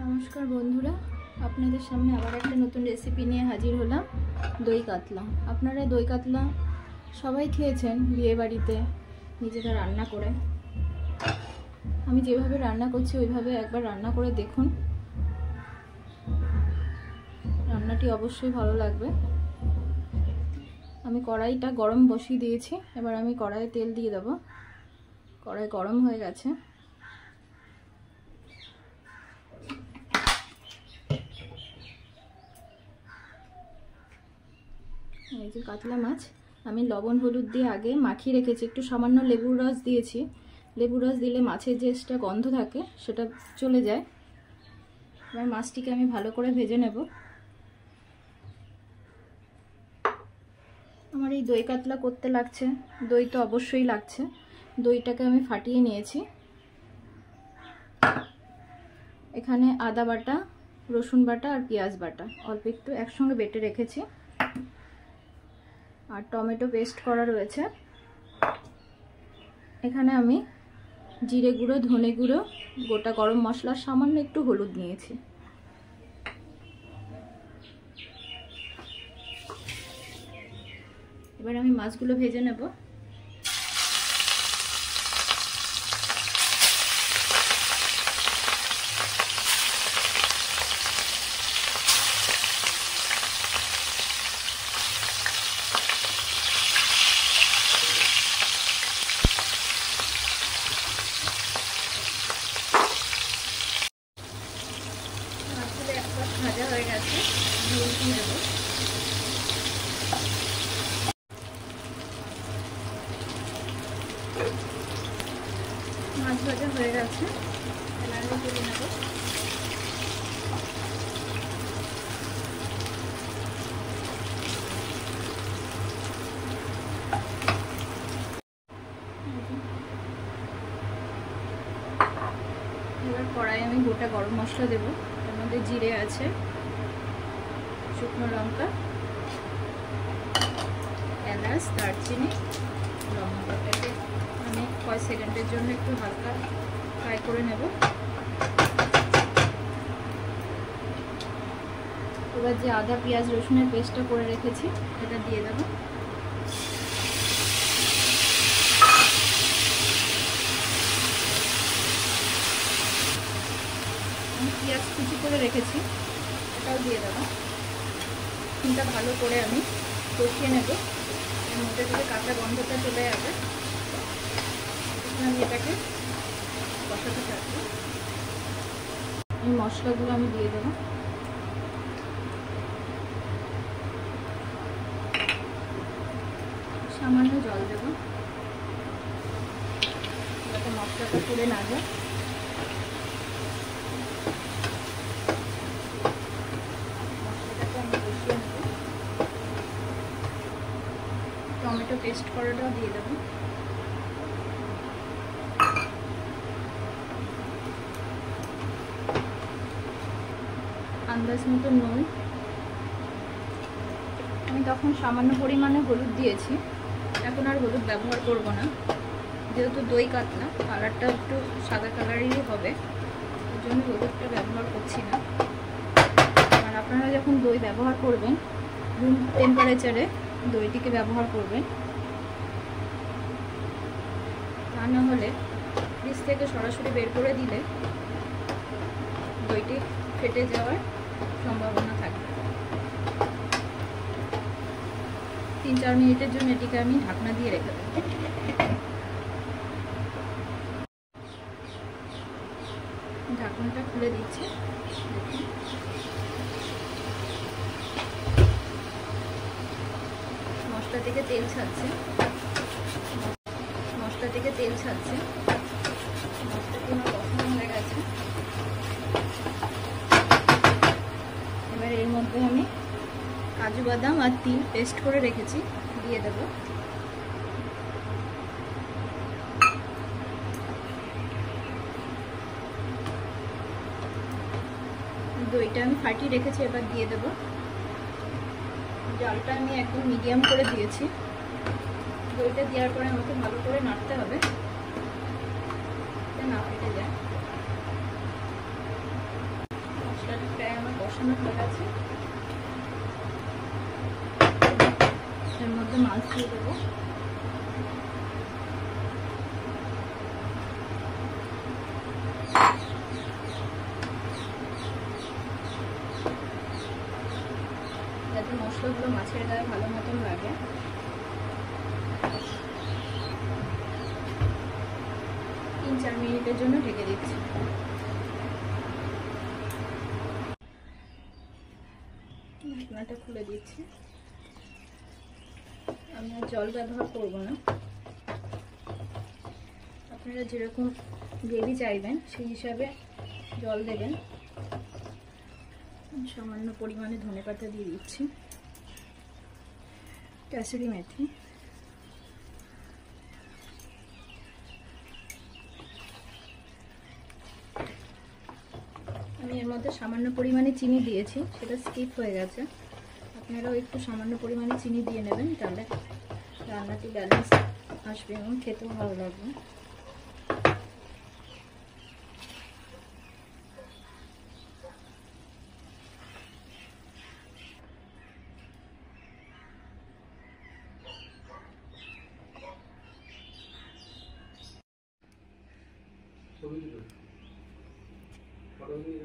নমস্কার বন্ধুরা, আপনাদের সামনে আবার একটা নতুন রেসিপি নিয়ে হাজির হলাম। দই কাতলা। আপনারা দই কাতলা সবাই খেয়েছেন বিয়ে বাড়িতে নিজেরা রান্না করে। আমি যেভাবে রান্না করছি ওইভাবে একবার রান্না করে দেখুন, রান্নাটি অবশ্যই ভালো লাগবে। আমি কড়াইটা গরম বসিয়ে দিয়েছি, এবার আমি কড়াইয়ে তেল দিয়ে দেবো। কড়াই গরম হয়ে গেছে। এই যে কাতলা মাছ আমি লবণ হলুদ দিয়ে আগে মাখিয়ে রেখেছি, একটু সামান্য লেবুর রস দিয়েছি। লেবুর রস দিলে মাছের যে একটা গন্ধ থাকে সেটা চলে যায়। এবার মাছটিকে আমি ভালো করে ভেজে নেব। আমার এই দই কাতলা করতে লাগছে, দই তো অবশ্যই লাগছে। দইটাকে আমি ফাটিয়ে নিয়েছি। এখানে আদা বাটা, রসুন বাটা আর পেঁয়াজ বাটা অল্প একটু একসঙ্গে বেটে রেখেছি, আর টমেটো পেস্ট করা রয়েছে। এখানে আমি জিরে গুঁড়ো, ধনে গুঁড়ো, গোটা গরম মশলা, সামান্য একটু হলুদ নিয়েছি। এবার আমি মাছগুলো ভেজে নেব। ভাজা হয়ে গেছে, উল্টিয়ে দেব। মাছ ভাজা হয়ে গেছে, নাড়িয়ে তুলে নেব। এবার কড়াই আমি গোটা গরম মশলা দেবো। এর মধ্যে জিরে আছে, শুকনো লঙ্কা, এলাচ, দারচিনি, লবঙ্গ। এটাকে আমি কয়েক সেকেন্ডের জন্য একটু হালকা ফ্রাই করে নেব। এবার যে আদা পেঁয়াজ রসুনের পেস্টটা করে রেখেছি এটা দিয়ে দেবো। আমি পেঁয়াজ কুচি করে রেখেছি, এটাও দিয়ে দেবো। চিনটা ভালো করে আমি কষিয়ে নেব, এর মধ্যে থেকে কাঁচা গন্ধটা চলে যাবে। আমি এটাকে কষাতে থাকবো। এই মশলাগুলো আমি দিয়ে দেবো। সামান্য জল দেব যাতে মশলাটা পুড়ে না যায়। মশলাটাকে আমি কষিয়ে নেব। টমেটো পেস্ট করাটাও দিয়ে দেবো। আন্দাজ মতো নুন। আমি তখন সামান্য পরিমাণে হলুদ দিয়েছি, এখন আর হলুদ ব্যবহার করব না, যেহেতু দই কাতলা কালারটা একটু সাদা কালারেরই হবে, ওই জন্য হলুদটা ব্যবহার করছি না। আর আপনারা যখন দই ব্যবহার করবেন রুম টেম্পারেচারে দইটিকে ব্যবহার করবেন, তা না হলে ফ্রিজ থেকে সরাসরি বের করে দিলে দইটি ফেটে যাওয়ার সম্ভাবনা থাকবে। 3-4 মিনিটের জন্য এটিকে আমি ঢাকনা দিয়ে রেখে দেব। ঢাকনাটা খুলে দিচ্ছি। মশলা থেকে তেল ছাড়ছে, মশলাটি আমার কষানো হয়ে গেছে। এবার এর মধ্যে আমি কাজু বাদাম আর তিল পেস্ট করে রেখেছি দিয়ে দেব। দইটা আমি ফাটিয়ে রেখেছি, এবার দিয়ে দেব। জালটা আমি একদম মিডিয়াম করে দিয়েছি। দইটা দেওয়ার পরে আমাকে ভালো করে নাড়তে হবে, না ফেটে যায়। কষানো হয়ে গেছে, এর মধ্যে মাছ দিয়ে দেবো। যাতে মশলাগুলো মাছের গায়ে ভালো মতন লাগে। তিন 4 মিনিটের জন্য ঢেকে দিচ্ছি। ঢাকনাটা খুলে দিচ্ছি। আমি আর জল ব্যবহার করব না, আপনারা যেরকম গ্রেভি চাইবেন সেই হিসাবে জল দেবেন। সামান্য পরিমাণে ধনেপাতা দিয়ে দিচ্ছি, কাসুরি মেথি, আমি এর মধ্যে সামান্য পরিমাণে চিনি দিয়েছি, সেটা স্কিপ হয়ে গেছে। আপনারাও একটু সামান্য পরিমাণে চিনি দিয়ে নেবেন, তাহলে রান্নাটি ব্যালেন্স আসবে এবং খেতেও ভালো লাগবে। ছবি দিল, ফটো দিয়ে